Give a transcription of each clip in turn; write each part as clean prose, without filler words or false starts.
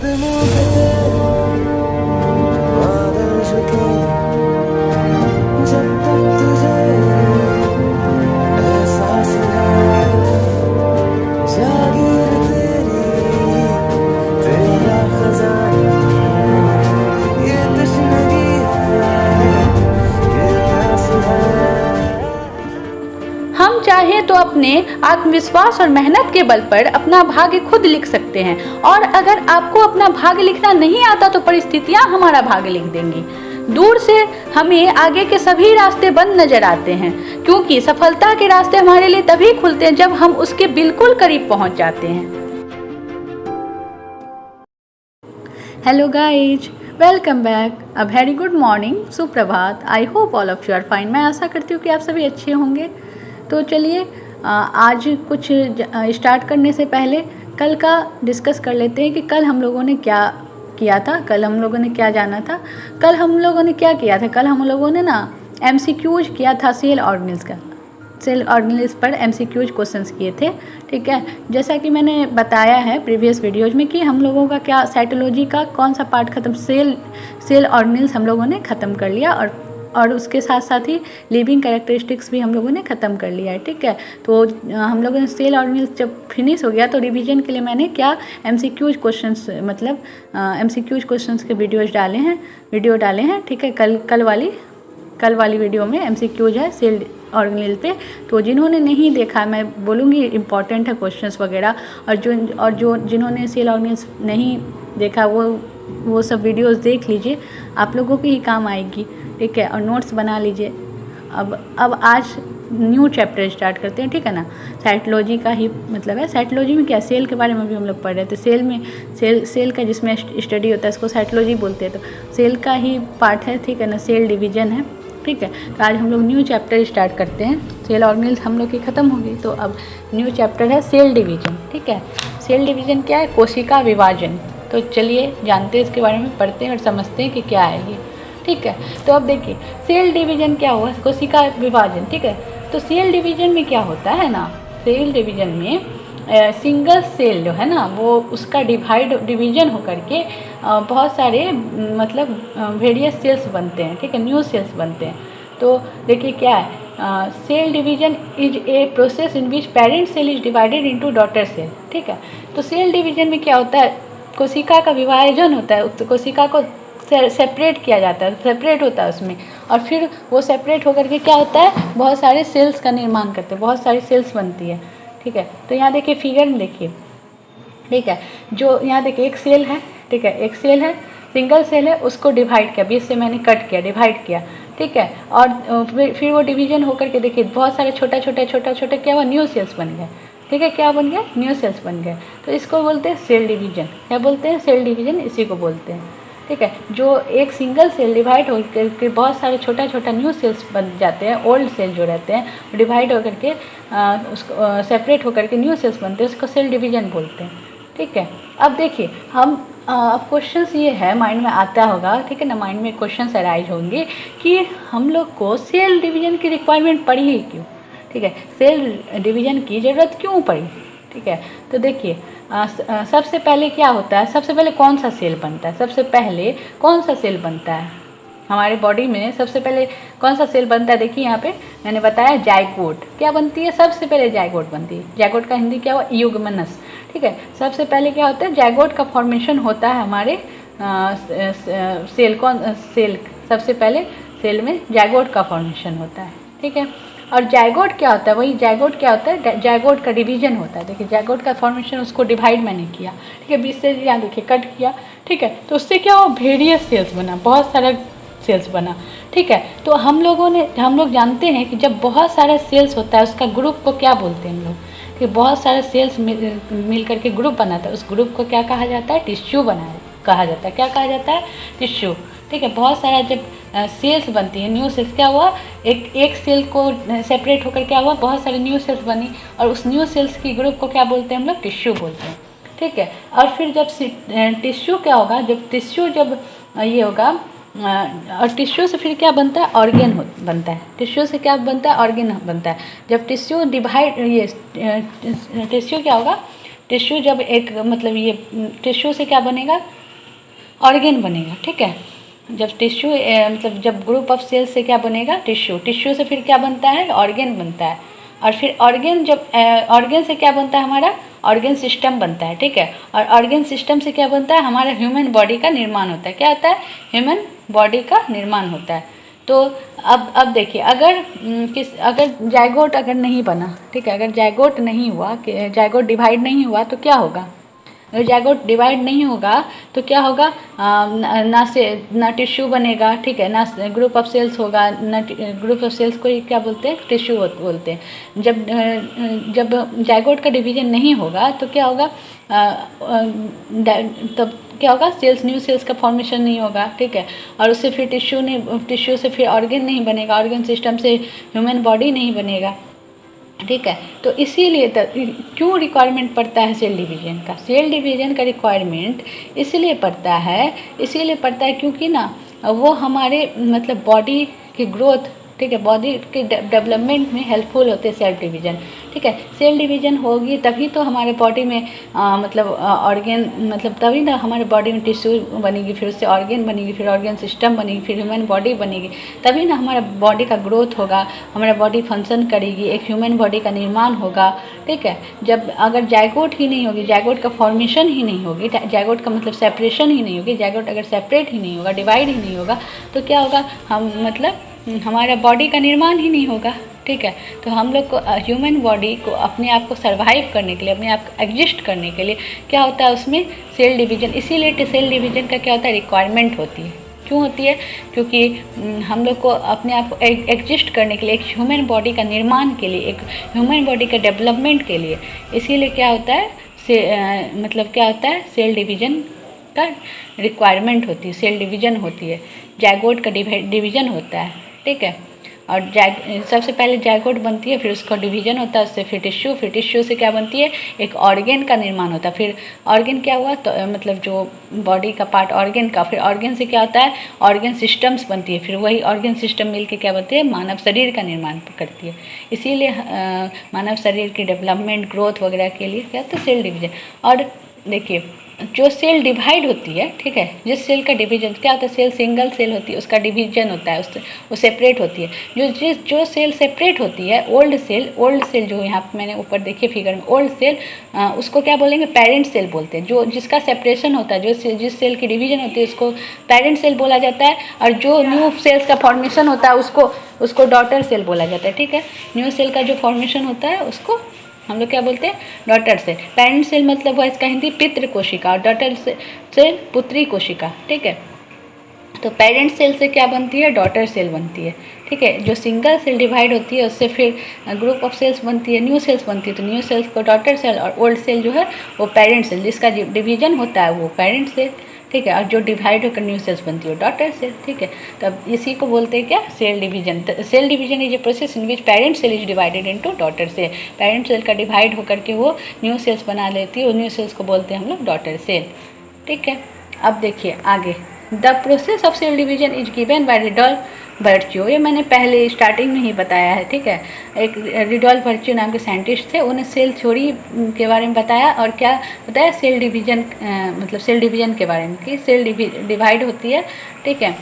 कदमों पे तेरे बादल झुकेंगे जब तक तुझे एहसास है जागीर तेरी तेरा खजाना ये तशनगी है ये प्यास है। हम चाहें तो अपने आत्मविश्वास और मेहनत के बल पर अपना भाग्य खुद लिख सकते हैं, और अगर आपको अपना भाग्य लिखना नहीं आता तो परिस्थितियां हमारा भाग्य लिख देंगी। दूर से हमें आगे के सभी रास्ते बंद नजर आते हैं, क्योंकि सफलता के रास्ते हमारे लिए तभी खुलते हैं जब हम उसके बिल्कुल करीब पहुंच जाते हैं। Hello guys, welcome back. A very good morning, सुप्रभात। I hope all of you are fine. मैं आशा करती हूँ कि आप सभी अच्छे होंगे। तो चलिए आज कुछ स्टार्ट करने से पहले कल का डिस्कस कर लेते हैं कि कल हम लोगों ने क्या किया था, कल हम लोगों ने क्या जाना था। कल हम लोगों ने क्या किया था, कल हम लोगों ने ना MCQs किया था सेल ऑर्गेनिल्स का। सेल ऑर्गेनिल्स पर MCQs क्वेश्चंस किए थे, ठीक है। जैसा कि मैंने बताया है प्रीवियस वीडियोज में कि हम लोगों का क्या साइटोलॉजी का कौन सा पार्ट ख़त्म, सेल ऑर्गेनिल्स हम लोगों ने ख़त्म कर लिया, और उसके साथ साथ ही लिविंग कैरेक्टरिस्टिक्स भी हम लोगों ने ख़त्म कर लिया है, ठीक है। तो हम लोगों ने सेल ऑर्गेनिल्स जब फिनिश हो गया तो रिवीजन के लिए मैंने क्या MCQs क्वेश्चंस, मतलब MCQs क्वेश्चंस के वीडियो डाले हैं, ठीक है। कल वाली वीडियो में MCQs है सेल ऑर्गेनिल पे। तो जिन्होंने नहीं देखा, मैं बोलूँगी इम्पॉर्टेंट है क्वेश्चंस वगैरह, और जो जिन्होंने सेल ऑर्गेनिल्स नहीं देखा वो सब वीडियोस देख लीजिए, आप लोगों की ही काम आएगी, ठीक है। और नोट्स बना लीजिए। अब आज न्यू चैप्टर स्टार्ट करते हैं, ठीक है ना। साइटोलॉजी का ही मतलब है, साइटोलॉजी में क्या, सेल के बारे में भी हम लोग पढ़ रहे थे। सेल का जिसमें स्टडी होता है इसको साइटोलॉजी बोलते हैं, तो सेल का ही पार्ट है, ठीक है ना। सेल डिवीजन है, ठीक है। तो आज हम लोग न्यू चैप्टर स्टार्ट करते हैं। सेल ऑर्गेनिल्स हम लोग की ख़त्म हो गई, तो अब न्यू चैप्टर है सेल डिवीजन, ठीक है। सेल डिवीजन क्या है, कोशिका विभाजन। तो चलिए जानते हैं इसके बारे में, पढ़ते हैं और समझते हैं कि क्या है ये, ठीक है। तो अब देखिए सेल डिवीजन क्या हुआ, कोशिका विभाजन, ठीक है। तो सेल डिवीजन में क्या होता है ना, सेल डिवीजन में सिंगल सेल जो है ना वो उसका डिवीजन होकर के बहुत सारे मतलब वेरियस सेल्स बनते हैं, ठीक है, न्यू सेल्स बनते हैं। तो देखिए क्या है, cell division is a process in which parent cell is divided into daughter cell, ठीक है। तो सेल डिवीजन में क्या होता है, कोशिका का विभाजन होता है, कोशिका को सेपरेट किया जाता है, सेपरेट होता है उसमें, और फिर वो सेपरेट होकर के क्या होता है, बहुत सारे सेल्स का निर्माण करते हैं, बहुत सारी सेल्स बनती है, ठीक है। तो यहाँ देखिए फिगर में देखिए, ठीक है, जो यहाँ देखिए एक सेल है, ठीक है, एक सेल है, सिंगल सेल है, उसको डिवाइड किया, बीच से मैंने कट किया, डिवाइड किया, ठीक है। और फिर वो डिवीजन होकर के देखिए बहुत सारे छोटा छोटा क्या हुआ, न्यू सेल्स बन गए, ठीक है। क्या बन गया, न्यू सेल्स बन गए। तो इसको बोलते हैं सेल डिवीजन। क्या बोलते हैं, सेल डिवीजन, इसी को बोलते हैं, ठीक है। जो एक सिंगल सेल डिवाइड होकर के बहुत सारे छोटा न्यू सेल्स बन जाते हैं, ओल्ड सेल जो रहते हैं डिवाइड होकर के उसको सेपरेट होकर के न्यू सेल्स बनते हैं, उसको सेल डिवीजन बोलते हैं, ठीक है। अब देखिए हम अब क्वेश्चंस ये है, माइंड में आता होगा, ठीक है ना, माइंड में क्वेश्चंस अराइज होंगे कि हम लोग को सेल डिवीजन की रिक्वायरमेंट पड़ी ही क्यों, ठीक है, सेल डिवीजन की ज़रूरत क्यों पड़ी, ठीक है। तो देखिए सबसे पहले क्या होता है, सबसे पहले कौन सा सेल बनता है, सबसे पहले कौन सा सेल बनता है हमारे बॉडी में, सबसे पहले कौन सा सेल बनता है। देखिए यहाँ पे मैंने बताया जाइगोट, क्या बनती है, सबसे पहले जाइगोट बनती है। जाइगोट का हिंदी क्या हुआ, युग्मनस, ठीक है। सबसे पहले क्या होता है, जाइगोट का फॉर्मेशन होता है हमारे सेल, सबसे पहले सेल में जाइगोट का फॉर्मेशन होता है, ठीक है। और जाइगोट क्या होता है, वही जाइगोट क्या होता है, जाइगोट का डिवीजन होता है। देखिए जाइगोट का फॉर्मेशन, उसको डिवाइड मैंने किया, ठीक है, बीच से यहाँ देखिए कट किया, ठीक है। तो उससे क्या हुआ, वेरियस सेल्स बना, बहुत सारा सेल्स बना, ठीक है। तो हम लोग जानते हैं कि जब बहुत सारा सेल्स होता है उसका ग्रुप को क्या बोलते हैं हम लोग, कि बहुत सारे सेल्स मिल करके ग्रुप बनाता है, उस ग्रुप को क्या कहा जाता है, टिश्यू कहा जाता है। क्या कहा जाता है, टिश्यू, ठीक है। बहुत सारा जब सेल्स बनती है, न्यू सेल्स, क्या हुआ, एक सेल को सेपरेट होकर क्या हुआ, बहुत सारी न्यू सेल्स बनी, और उस न्यू सेल्स की ग्रुप को क्या बोलते हैं हम लोग, टिश्यू बोलते हैं, ठीक है। और फिर जब टिश्यू क्या होगा, जब टिश्यू जब ये होगा, और टिश्यू से फिर क्या बनता है, ऑर्गेन बनता है। टिश्यू से क्या बनता है, ऑर्गेन बनता है। जब टिश्यू डिवाइड, ये टिश्यू क्या होगा, टिश्यू जब एक मतलब ये टिश्यू से क्या बनेगा, ऑर्गेन बनेगा, ठीक है। जब टिश्यू मतलब जब ग्रुप ऑफ सेल्स से क्या बनेगा, टिश्यू, टिश्यू से फिर क्या बनता है, ऑर्गेन बनता है, और फिर ऑर्गेन, जब ऑर्गेन से क्या बनता है, हमारा ऑर्गेन सिस्टम बनता है, ठीक है। और ऑर्गेन सिस्टम से क्या बनता है, हमारा ह्यूमन बॉडी का निर्माण होता है। क्या होता है, ह्यूमन बॉडी का निर्माण होता है। तो अब देखिए, अगर अगर जाइगोट अगर नहीं बना, ठीक है, अगर जाइगोट नहीं हुआ, जाइगोट डिवाइड नहीं हुआ तो क्या होगा, अगर जाइगोट डिवाइड नहीं होगा तो क्या होगा, ना टिश्यू बनेगा, ठीक है, ना ग्रुप ऑफ सेल्स होगा, ना ग्रुप ऑफ सेल्स को क्या बोलते हैं, टिश्यू बोलते हैं। जब जाइगोट का डिवीजन नहीं होगा तो क्या होगा, तब क्या होगा, न्यू सेल्स का फॉर्मेशन नहीं होगा, ठीक है, और उससे फिर टिश्यू से फिर ऑर्गेन नहीं बनेगा, ऑर्गेन सिस्टम से ह्यूमन बॉडी नहीं बनेगा, ठीक है। तो इसीलिए क्यों रिक्वायरमेंट पड़ता है सेल डिवीजन का, सेल डिवीजन का रिक्वायरमेंट इसीलिए पड़ता है क्योंकि ना वो हमारे मतलब बॉडी की ग्रोथ, ठीक है, बॉडी के डेवलपमेंट में हेल्पफुल होते हैं सेल डिवीजन, ठीक है। सेल डिवीजन होगी तभी तो हमारे बॉडी में मतलब ऑर्गेन, मतलब तभी ना हमारे बॉडी में टिश्यू बनेगी, फिर उससे ऑर्गेन बनेगी, फिर ऑर्गेन सिस्टम बनेगी, फिर ह्यूमन बॉडी बनेगी, तभी ना हमारा बॉडी का ग्रोथ होगा, हमारा बॉडी फंक्शन करेगी, एक ह्यूमन बॉडी का निर्माण होगा, ठीक है। जब अगर जाइगोट ही नहीं होगी, जाइगोट का फॉर्मेशन ही नहीं होगी, जाइगोट का मतलब सेपरेशन ही नहीं होगी, जाइगोट अगर सेपरेट ही नहीं होगा, डिवाइड ही नहीं होगा, तो क्या होगा, हम मतलब हमारा बॉडी का निर्माण ही नहीं होगा, ठीक है। तो हम लोग को ह्यूमन बॉडी को अपने आप को सर्वाइव करने के लिए, अपने आप को एग्जिस्ट करने के लिए क्या होता है, उसमें सेल डिवीजन, इसीलिए सेल डिवीजन का क्या होता है, रिक्वायरमेंट होती है। क्यों होती है, क्योंकि हम लोग को अपने आप को एग्जिस्ट करने के लिए, एक ह्यूमन बॉडी का निर्माण के लिए, एक ह्यूमन बॉडी का डेवलपमेंट के लिए, इसीलिए क्या होता है, मतलब क्या होता है, सेल डिवीजन का रिक्वायरमेंट होती है, सेल डिवीजन होती है, जाइगोट का डिवीजन होता है, ठीक है। और सबसे पहले जाइगोट बनती है, फिर उसका डिवीजन होता है, उससे फिर टिश्यू से क्या बनती है, एक ऑर्गेन का निर्माण होता है, फिर ऑर्गेन क्या हुआ, तो मतलब जो बॉडी का पार्ट ऑर्गेन का, फिर ऑर्गेन से क्या होता है, ऑर्गेन सिस्टम्स बनती है, फिर वही ऑर्गेन सिस्टम मिलके क्या बनती है, मानव शरीर का निर्माण करती है। इसीलिए मानव शरीर की डेवलपमेंट, ग्रोथ वगैरह के लिए क्या होता है, सेल डिवीजन। और देखिए, जो सेल डिवाइड होती है, ठीक है, जिस सेल का डिवीजन क्या होता है, सेल सिंगल सेल होती है, उसका डिवीजन होता है, उससे वो सेपरेट होती है। जो सेल सेपरेट होती है, ओल्ड सेल जो यहाँ पे मैंने ऊपर देखिए फिगर में, ओल्ड सेल, उसको क्या बोलेंगे, पेरेंट सेल बोलते हैं। जो जिसका सेपरेशन होता है, जिस सेल की डिवीजन होती है, उसको पेरेंट सेल बोला जाता है, और जो न्यू सेल्स का फॉर्मेशन होता है उसको डॉटर सेल बोला जाता है, ठीक है। न्यू सेल का जो फॉर्मेशन होता है उसको हम लोग क्या बोलते हैं, डॉटर सेल। पेरेंट सेल मतलब हुआ इसका हिंदी पितृ कोशिका, और डॉटर सेल पुत्री कोशिका, ठीक है। तो पेरेंट सेल से क्या बनती है, डॉटर सेल बनती है, ठीक है। जो सिंगल सेल डिवाइड होती है उससे फिर ग्रुप ऑफ सेल्स बनती है, न्यू सेल्स बनती है, तो न्यू सेल्स को डॉटर सेल, और ओल्ड सेल जो है वो पेरेंट सेल, जिसका डिवीजन होता है वो पेरेंट सेल, ठीक है। और जो डिवाइड होकर न्यू सेल्स बनती है डॉटर सेल, ठीक है। तब इसी को बोलते हैं क्या, cell division. Cell division is a process in which parent cell is divided into daughter cell. Parent cell का डिवाइड होकर के वो न्यू सेल्स बना लेती है, और न्यू सेल्स को बोलते हैं हम लोग डॉटर सेल, ठीक है। अब देखिए आगे, the process of cell division is given by Rudolf Virchow. ये मैंने पहले स्टार्टिंग में ही बताया है, ठीक है। एक रिडोल्फ वर्च्यू नाम के साइंटिस्ट थे, उन्हें सेल थ्योरी के बारे में बताया, और क्या बताया, सेल डिवीजन, मतलब सेल डिवीजन के बारे में कि सेल डिवाइड होती है, ठीक है।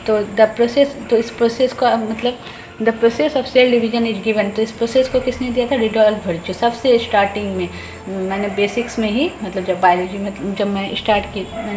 तो द प्रोसेस, तो इस प्रोसेस का मतलब the process of cell division is given, तो इस प्रोसेस को किसने दिया था, रिडोल्फ वर्च्यू। सबसे स्टार्टिंग में मैंने बेसिक्स में ही, मतलब जब बायोलॉजी में जब मैंने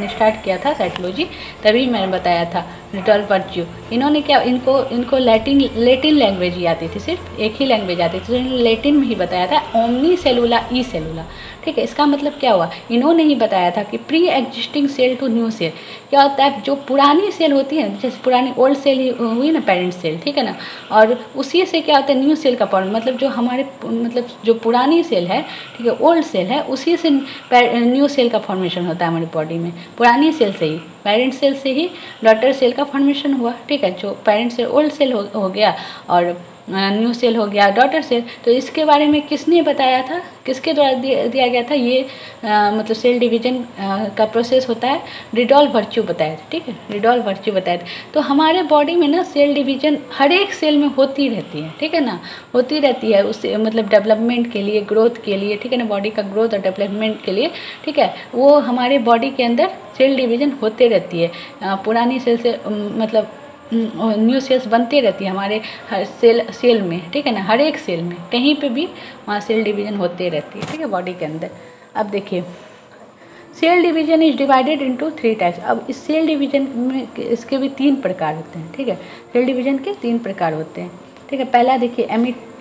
स्टार्ट किया था साइकोलॉजी, तभी मैंने बताया था रिडोल्फ वर्च्यू। इन्होंने क्या, इनको लैटिन लैंग्वेज ही आती थी, सिर्फ एक ही लैंग्वेज आती थी, तो इन्होंने लैटिन में ही बताया था ओमनी सेलुला ई सेलुला, ठीक है। इसका मतलब क्या हुआ, इन्होंने ही बताया था कि pre existing cell to new cell क्या होता है, जो पुरानी सेल होती है, जैसे पुरानी ओल्ड सेल ही हुई ना, पेरेंट सेल, ठीक है ना, और उसी से क्या होता है, न्यू सेल का फॉर्म, मतलब जो हमारे मतलब जो पुरानी सेल है, ठीक है, ओल्ड सेल है, उसी से न्यू सेल का फॉर्मेशन होता है हमारी बॉडी में, पुरानी सेल से ही, पेरेंट सेल से ही डॉटर सेल का फॉर्मेशन हुआ, ठीक है। जो पेरेंट सेल ओल्ड सेल हो गया, और न्यू सेल हो गया डॉटर सेल। तो इसके बारे में किसने बताया था, किसके द्वारा दिया गया था ये, मतलब सेल डिवीजन का प्रोसेस होता है, रिडोल्फ वर्च्यू बताया था, ठीक है, रिडोल्फ वर्च्यू बताया था। तो हमारे बॉडी में ना सेल डिवीजन हर एक सेल में होती रहती है, ठीक है ना, होती रहती है, उससे मतलब डेवलपमेंट के लिए, ग्रोथ के लिए, ठीक है ना, बॉडी का ग्रोथ और डेवलपमेंट के लिए, ठीक है, वो हमारे बॉडी के अंदर सेल डिवीज़न होते रहती है। पुरानी सेल से मतलब न्यू सेल्स बनते रहती है हमारे हर सेल में, ठीक है ना, हर एक सेल में कहीं पे भी वहाँ सेल डिवीज़न होते रहती है, ठीक है, बॉडी के अंदर। अब देखिए cell division is divided into 3 types. अब इस सेल डिवीज़न में इसके भी 3 प्रकार होते हैं, ठीक है, सेल डिवीज़न के 3 प्रकार होते हैं, ठीक है। पहला देखिए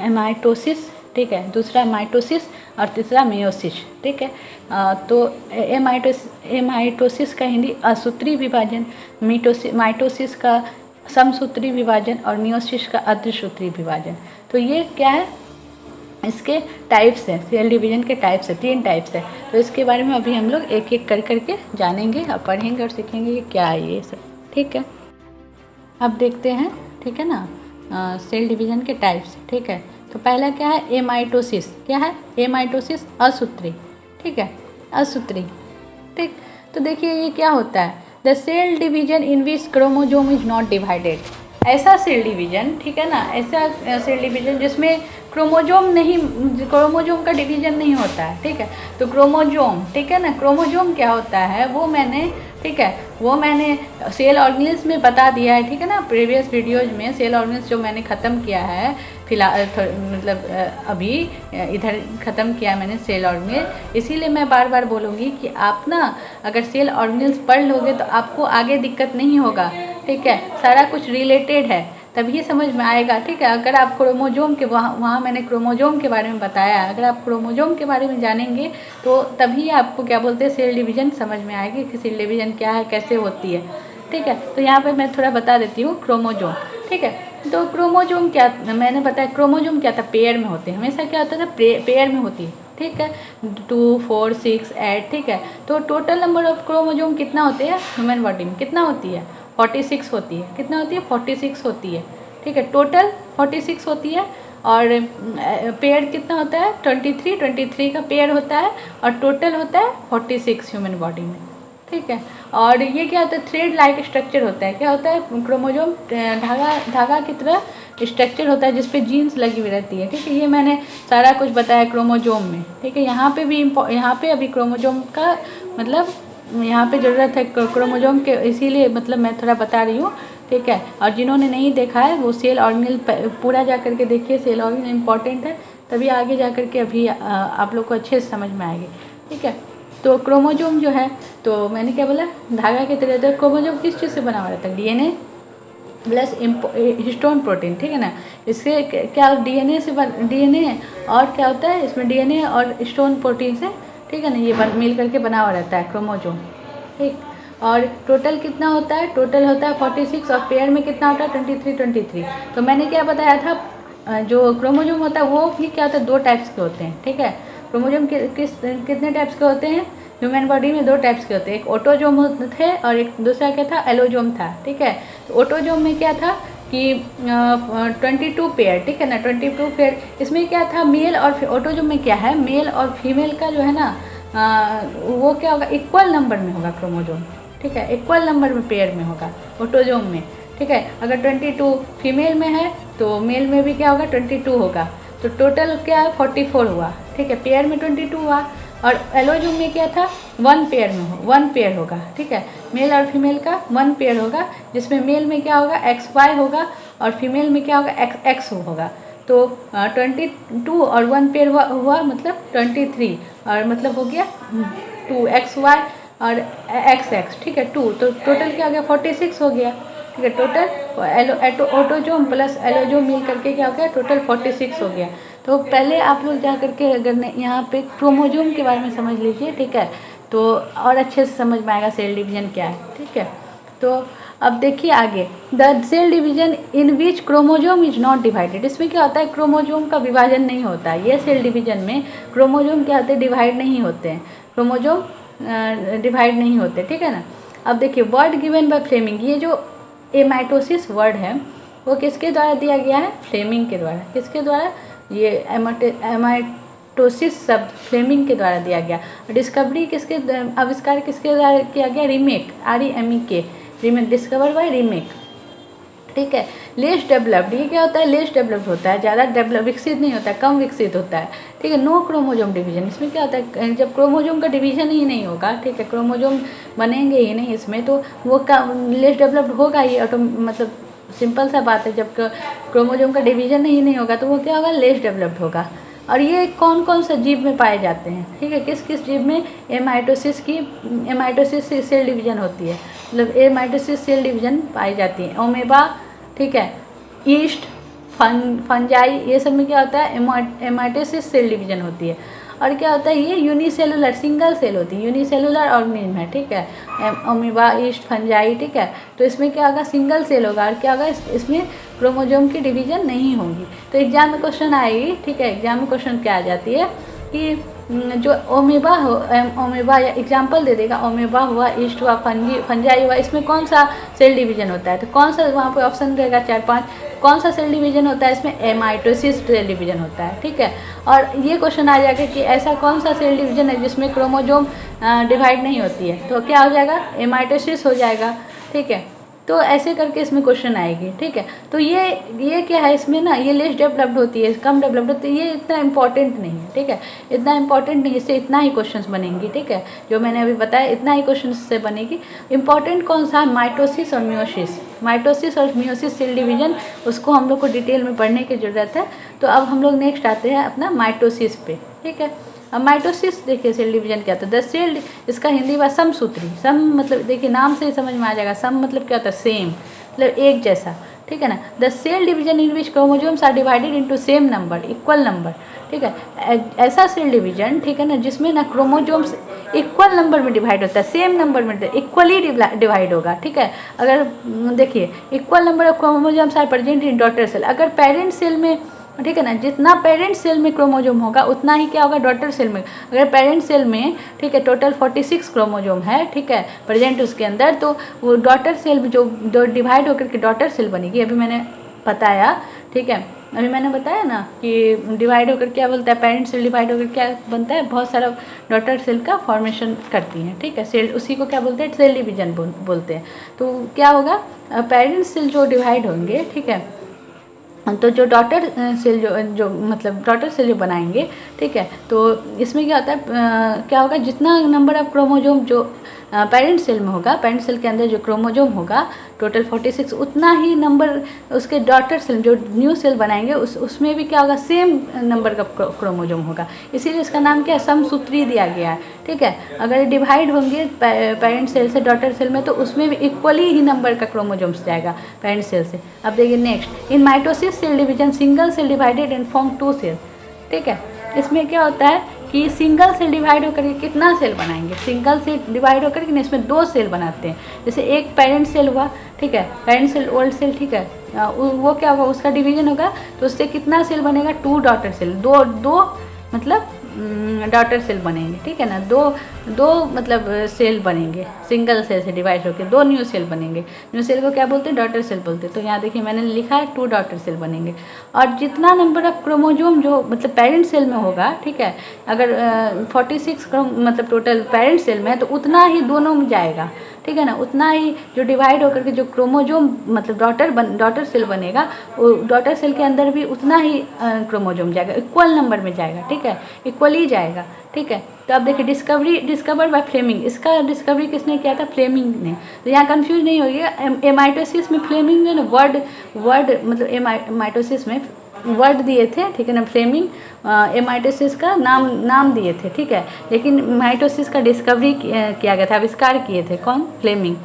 एमाइटोसिस, ठीक है, दूसरा माइटोसिस और तीसरा मेयोसिस, ठीक है। तो एमाइटोसिस का हिंदी असूत्री विभाजन, माइटोसिस का समसूत्री विभाजन और मेयोसिस का अर्धसूत्री विभाजन। तो ये क्या है, इसके टाइप्स हैं, सेल डिवीज़न के टाइप्स है, 3 टाइप्स है। तो इसके बारे में अभी हम लोग एक एक कर करके जानेंगे और पढ़ेंगे और सीखेंगे कि क्या है ये सब, ठीक है। अब देखते हैं, ठीक है ना, सेल डिवीज़न के टाइप्स, ठीक है। तो पहला क्या है, एमाइटोसिस। क्या है, एमाइटोसिस असूत्री, ठीक है, असूत्री, ठीक। तो देखिए ये क्या होता है, the cell division in which chromosome is not divided. ऐसा सेल डिवीजन, ठीक है ना, ऐसा सेल डिवीजन जिसमें क्रोमोजोम का डिवीजन नहीं होता है, ठीक है। तो क्रोमोजोम, ठीक है ना, क्रोमोजोम क्या होता है वो मैंने, ठीक है, वो मैंने सेल ऑर्गेनेल्स में बता दिया है, ठीक है ना, प्रीवियस वीडियोज में सेल ऑर्गेनेल्स जो मैंने ख़त्म किया है फिलहाल, मतलब अभी इधर ख़त्म किया मैंने सेल ऑर्गेनेल। इसीलिए मैं बार बार बोलूँगी कि आप ना अगर सेल ऑर्गेनेल्स पढ़ लोगे तो आपको आगे दिक्कत नहीं होगा, ठीक है, सारा कुछ रिलेटेड है तभी समझ में आएगा, ठीक है। अगर आप क्रोमोजोम के वहाँ मैंने क्रोमोजोम के बारे में बताया, अगर आप क्रोमोजोम के बारे में जानेंगे तो तभी आपको क्या बोलते हैं सेल डिवीज़न समझ में आएगी कि सेल डिवीज़न क्या है, कैसे होती है, ठीक है। तो यहाँ पे मैं थोड़ा बता देती हूँ क्रोमोजोम, ठीक है। तो क्रोमोजोम क्या, मैंने बताया क्रोमोजोम क्या था, पेयर में होते हैं, हमेशा क्या होता था, पेयर में होती है, ठीक है, 2, 4, 6, 8, ठीक है। तो टोटल नंबर ऑफ क्रोमोजोम कितना होते हैं ह्यूमन बॉडी में, कितना होती है, 46 होती है। कितना होती है, 46 होती है, ठीक है, टोटल 46 होती है। और पेयर कितना होता है, 23 का पेयर होता है और टोटल होता है 46 ह्यूमन बॉडी में, ठीक है। और ये क्या होता है, थ्रेड लाइक स्ट्रक्चर होता है। क्या होता है, क्रोमोजोम धागा की तरह स्ट्रक्चर होता है जिसपे जीन्स लगी हुई रहती है, ठीक है। ये मैंने सारा कुछ बताया क्रोमोजोम में, ठीक है। यहाँ पे अभी क्रोमोजोम का मतलब यहाँ पे ज़रूरत है क्रोमोजोम के, इसीलिए मतलब मैं थोड़ा बता रही हूँ, ठीक है। और जिन्होंने नहीं देखा है वो सेल ऑर्गेनेल पूरा जा कर के देखिए, सेल ऑर्गेनेल इम्पॉर्टेंट है, तभी आगे जा कर के अभी आप लोग को अच्छे से समझ में आएगी, ठीक है। तो क्रोमोजोम जो है, तो मैंने क्या बोला, धागा की तरह। तो क्रोमोजोम किस चीज़ से बना हुआ रहता है, डीएनए प्लस हिस्टोन प्रोटीन, ठीक है ना। इससे क्या डीएनए और क्या होता है इसमें, डीएनए और हिस्टोन प्रोटीन से, ठीक है ना, ये मिल करके बना हुआ रहता है क्रोमोजोम, ठीक। और टोटल कितना होता है, टोटल होता है 46 और पेयर में कितना होता है 23। तो मैंने क्या बताया था, जो क्रोमोजोम होता है वो भी क्या होता है, 2 टाइप्स के होते हैं, ठीक है। क्रोमोजोम कितने टाइप्स के होते हैं, ह्यूमन बॉडी में 2 टाइप्स के होते हैं, एक ऑटोजोम थे और एक दूसरा क्या था, एलोजोम था, ठीक है। तो ऑटोजोम में क्या था कि 22 पेयर, ठीक है ना, 22 पेयर। इसमें क्या था, मेल और ऑटोजोम में क्या है, मेल और फीमेल का जो है ना, वो क्या होगा, इक्वल नंबर में होगा क्रोमोजोम, ठीक है, इक्वल नंबर में पेयर में होगा ऑटोजोम में, ठीक है। अगर 22 फीमेल में है तो मेल में भी क्या होगा, 22 होगा। तो टोटल क्या है, 44 हुआ, ठीक है, पेयर में 22 हुआ। और एलोजोम में क्या था, 1 पेयर होगा, ठीक है, मेल और फीमेल का 1 पेयर होगा, जिसमें मेल में क्या होगा, XY होगा और फीमेल में क्या होगा, XX होगा। तो 22 और 1 पेयर हुआ मतलब 23, और मतलब हो गया 2XY और XX, ठीक है, 2। तो टोटल क्या हो गया, 46 हो गया, ठीक है। टोटल ऑटोजोम प्लस एलोजोम मिल करके क्या हो गया, टोटल 46 हो गया। तो पहले आप लोग जा करके अगर यहाँ पे क्रोमोजोम के बारे में समझ लीजिए, ठीक है, तो और अच्छे से समझ में आएगा सेल डिवीज़न क्या है, ठीक है। तो अब देखिए आगे, the cell division in which chromosome is not divided. इसमें क्या होता है, क्रोमोजोम का विभाजन नहीं होता है। ये सेल डिवीज़न में क्रोमोजोम क्या होते हैं, डिवाइड नहीं होते हैं, क्रोमोजोम डिवाइड नहीं होते, ठीक है ना। अब देखिए वर्ड गिवन बाय फ्लेमिंग, ये जो एमाइटोसिस वर्ड है वो किसके द्वारा दिया गया है, फ्लेमिंग के द्वारा। किसके द्वारा, ये एमाइटोसिस शब्द फ्लेमिंग के द्वारा दिया गया। डिस्कवरी किसके, आविष्कार किसके द्वारा किया गया, remake, REMEK, remake, discover by remake, ठीक है। लेस डेवलप्ड, ये क्या होता है, लेस डेवलप्ड होता है, ज़्यादा डेवलप विकसित नहीं होता है, कम विकसित होता है, ठीक है। नो क्रोमोजोम डिवीजन, इसमें क्या होता है, जब क्रोमोजोम का डिवीजन ही नहीं होगा, ठीक है, क्रोमोजोम बनेंगे ही नहीं इसमें, तो वो लेस डेवलप्ड होगा ही मतलब सिंपल सा बात है, जब क्रोमोजोम का डिवीजन ही नहीं होगा तो वो क्या होगा, लेस डेवलप्ड होगा। और ये कौन कौन सा जीव में पाए जाते हैं, ठीक है, किस किस जीव में एमाइटोसिस से सेल डिवीजन होती है, मतलब एमाइटोसिस सेल डिवीजन पाई जाती है। ओमेबा, ठीक है, ईस्ट, फंजाई, ये सब में क्या होता है, एमाइटोसिस सेल डिवीजन होती है। और क्या होता है, ये यूनिसेलुलर सिंगल सेल होती है, यूनिसेलुलर ऑर्गेनिज्म है, ठीक है, अमीबा, ईस्ट, फंजाई, ठीक है। तो इसमें क्या होगा, सिंगल सेल होगा, और क्या होगा, इसमें क्रोमोजोम की डिवीजन नहीं होगी। तो एग्जाम में क्वेश्चन आएगी, ठीक है, एग्जाम में क्वेश्चन क्या आ जाती है कि जो ओमेबा या एग्जाम्पल दे देगा, ओमेबा हुआ, ईस्ट हुआ, फंजाई हुआ, इसमें कौन सा सेल डिवीजन होता है, तो कौन सा वहाँ पे ऑप्शन रहेगा 4-5, कौन सा सेल डिवीजन होता है, इसमें एमाइटोसिस सेल डिवीजन होता है, ठीक है। और ये क्वेश्चन आ जाएगा कि ऐसा कौन सा सेल डिवीजन है जिसमें क्रोमोजोम डिवाइड नहीं होती है, तो क्या हो जाएगा, एमाइटोसिस हो जाएगा, ठीक है। तो ऐसे करके इसमें क्वेश्चन आएगी, ठीक है। तो ये क्या है, इसमें ना ये लेस डेवलप्ड होती है, कम डेवलप्ड होती है, ये इतना इंपॉर्टेंट नहीं है, ठीक है, इतना इंपॉर्टेंट नहीं, इससे इतना ही क्वेश्चंस बनेंगी, ठीक है, जो मैंने अभी बताया इतना ही क्वेश्चन से बनेगी। इंपॉर्टेंट कौन सा है, माइटोसिस और मियोसिस सेल डिवीजन, उसको हम लोग को डिटेल में पढ़ने की ज़रूरत है। तो अब हम लोग नेक्स्ट आते हैं अपना माइटोसिस पे, ठीक है। अब माइटोसिस देखिए सेल डिवीजन क्या होता है, द सेल, इसका हिंदी भाषा समसूत्री, सम मतलब देखिए नाम से ही समझ में आ जाएगा, सम मतलब क्या होता है, सेम, मतलब एक जैसा, ठीक है ना। The cell division in which chromosomes are divided into same number, equal number, ठीक है, ऐसा सेल डिवीजन, ठीक है ना, जिसमें ना क्रोमोजोम्स इक्वल नंबर में डिवाइड होता है, सेम नंबर में इक्वली डिवाइड होगा, ठीक है। अगर देखिए equal number of chromosomes are present in daughter cell, अगर पेरेंट सेल में, ठीक है ना, जितना पेरेंट सेल में क्रोमोजोम होगा उतना ही क्या होगा डॉटर सेल में। अगर पेरेंट सेल में, ठीक है, टोटल 46 क्रोमोजोम है, ठीक है, प्रेजेंट उसके अंदर, तो वो डॉटर सेल में जो डिवाइड होकर के डॉटर सेल बनेगी, अभी मैंने बताया, ठीक है, अभी मैंने बताया ना कि डिवाइड होकर क्या बोलता है, पेरेंट सेल डिवाइड होकर क्या बनता है, बहुत सारा डॉटर सेल का फॉर्मेशन करती हैं, ठीक है, सेल, उसी को क्या बोलते हैं, सेल डिवीजन बोलते हैं। तो क्या होगा, पेरेंट सेल जो डिवाइड होंगे, ठीक है, तो जो डॉटर सेल जो मतलब डॉटर सेल जो बनाएंगे, ठीक है, तो इसमें क्या होता है, क्या होगा, जितना नंबर ऑफ क्रोमोजोम जो पेरेंट सेल में होगा, पेरेंट सेल के अंदर जो क्रोमोजोम होगा टोटल 46, उतना ही नंबर उसके डॉटर सेल जो न्यू सेल बनाएंगे उसमें भी क्या होगा, सेम नंबर का क्रोमोजोम होगा, इसीलिए इसका नाम क्या है, समसूत्री दिया गया है, ठीक है। अगर डिवाइड होंगे पेरेंट सेल से डॉटर सेल में, तो उसमें भी इक्वली ही नंबर का क्रोमोजोम्स जाएगा पेरेंट सेल से। अब देखिए next, in mitosis cell division single cell divided and form 2 cell, ठीक है। इसमें क्या होता है कि सिंगल सेल डिवाइड होकर के कितना सेल बनाएंगे, सिंगल सेल डिवाइड होकर के इसमें 2 सेल बनाते हैं, जैसे एक पेरेंट सेल हुआ, ठीक है, पेरेंट सेल ओल्ड सेल, ठीक है, वो क्या होगा, उसका डिवीजन होगा, तो उससे कितना सेल बनेगा, 2 डॉटर सेल, दो मतलब डॉटर सेल बनेंगे, ठीक है ना, दो मतलब सेल बनेंगे, सिंगल सेल से डिवाइड होकर 2 न्यू सेल बनेंगे, न्यू सेल को क्या बोलते हैं, डॉटर सेल बोलते हैं। तो यहाँ देखिए मैंने लिखा है 2 डॉटर सेल बनेंगे, और जितना नंबर ऑफ क्रोमोजोम जो मतलब पेरेंट सेल में होगा, ठीक है, अगर 46 मतलब टोटल पेरेंट सेल में है, तो उतना ही दोनों में जाएगा, ठीक है ना, उतना ही जो डिवाइड होकर के जो क्रोमोजोम मतलब डॉटर सेल बनेगा, वो डॉटर सेल के अंदर भी उतना ही क्रोमोजोम जाएगा, इक्वल नंबर में जाएगा, ठीक है, इक्वली जाएगा, ठीक है। तो अब देखिए डिस्कवर बाय फ्लेमिंग, इसका डिस्कवरी किसने किया था, फ्लेमिंग ने। तो यहाँ कंफ्यूज नहीं होइएगा, एमाइटोसिस में फ्लेमिंग जो ना वर्ड मतलब माइटोसिस में वर्ड दिए थे, ठीक है ना, फ्लेमिंग एमाइटोसिस का नाम दिए थे, ठीक है, लेकिन माइटोसिस का डिस्कवरी किया गया था, आविष्कार किए थे कौन, फ्लेमिंग,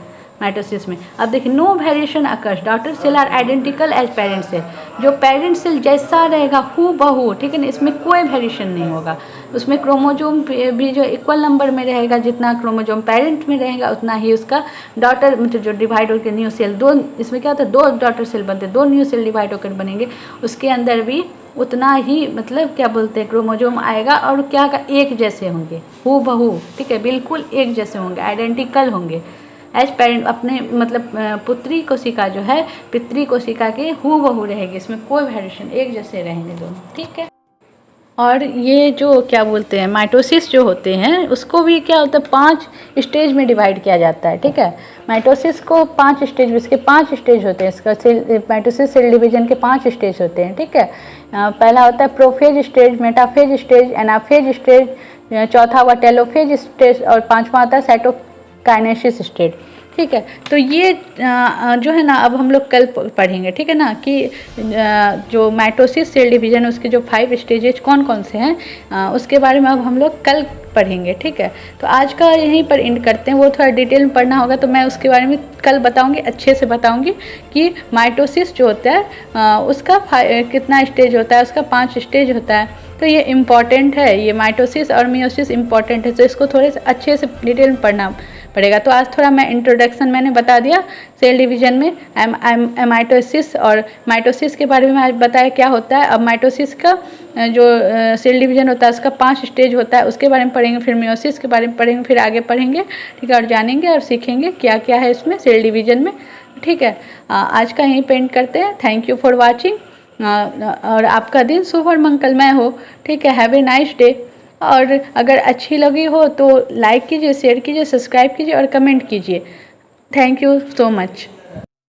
माइटोसिस में। अब देखिए no variation occurs, daughter cell are identical as parent cell, जो पेरेंट सेल जैसा रहेगा हूबहू, ठीक है ना, इसमें कोई वेरिएशन नहीं होगा, उसमें क्रोमोजोम भी जो इक्वल नंबर में रहेगा, जितना क्रोमोजोम पेरेंट में रहेगा उतना ही उसका डॉटर मतलब जो डिवाइड होकर न्यू सेल, 2 इसमें क्या होता है, 2 डॉटर सेल बनते हैं, 2 न्यू सेल डिवाइड होकर बनेंगे, उसके अंदर भी उतना ही मतलब क्या बोलते हैं क्रोमोजोम आएगा, और क्या का एक जैसे होंगे, हूबहू, ठीक है, बिल्कुल एक जैसे होंगे, आइडेंटिकल होंगे एज पेरेंट, अपने मतलब पुत्री कोशिका जो है पितृ कोशिका के हूबहू रहेगी, इसमें कोई वेरिएशन, एक जैसे रहेंगे दोनों, ठीक है। और ये जो क्या बोलते हैं माइटोसिस जो होते हैं उसको भी क्या होता है 5 स्टेज में डिवाइड किया जाता है, ठीक है। माइटोसिस को 5 स्टेज, इसके 5 स्टेज होते हैं, इसका सेल माइटोसिस सेल डिवीजन के 5 स्टेज होते हैं, ठीक है। पहला होता है prophase stage, metaphase stage, anaphase stage, चौथा हुआ टेलोफेज स्टेज और पांचवा आता है साइटोकाइनेसिस स्टेज, ठीक है। तो ये जो है ना अब हम लोग कल पढ़ेंगे, ठीक है ना, कि जो माइटोसिस सेल डिवीजन उसके जो 5 स्टेजेज कौन कौन से हैं उसके बारे में अब हम लोग कल पढ़ेंगे, ठीक है। तो आज का यहीं पर एंड करते हैं, वो थोड़ा डिटेल में पढ़ना होगा तो मैं उसके बारे में कल बताऊंगी, अच्छे से बताऊंगी कि माइटोसिस जो होता है उसका कितना स्टेज होता है, उसका 5 स्टेज होता है। तो ये इम्पॉर्टेंट है, ये माइटोसिस और मियोसिस इम्पॉर्टेंट है, तो इसको थोड़े से अच्छे से डिटेल में पढ़ना पड़ेगा। तो आज थोड़ा मैं इंट्रोडक्शन मैंने बता दिया सेल डिवीजन में माइटोसिस और माइटोसिस के बारे में आज बताया क्या होता है। अब माइटोसिस का जो सेल डिवीजन होता है उसका 5 स्टेज होता है, उसके बारे में पढ़ेंगे, फिर मियोसिस के बारे में पढ़ेंगे, फिर आगे पढ़ेंगे, ठीक है, और जानेंगे और सीखेंगे क्या क्या है इसमें सेल डिवीजन में, ठीक है। आज का यहीं पे एंड करते हैं। थैंक यू फॉर वॉचिंग और आपका दिन शुभ और मंगलमय हो, ठीक है। Have a nice day. और अगर अच्छी लगी हो तो लाइक कीजिए, शेयर कीजिए, सब्सक्राइब कीजिए और कमेंट कीजिए। Thank you so much.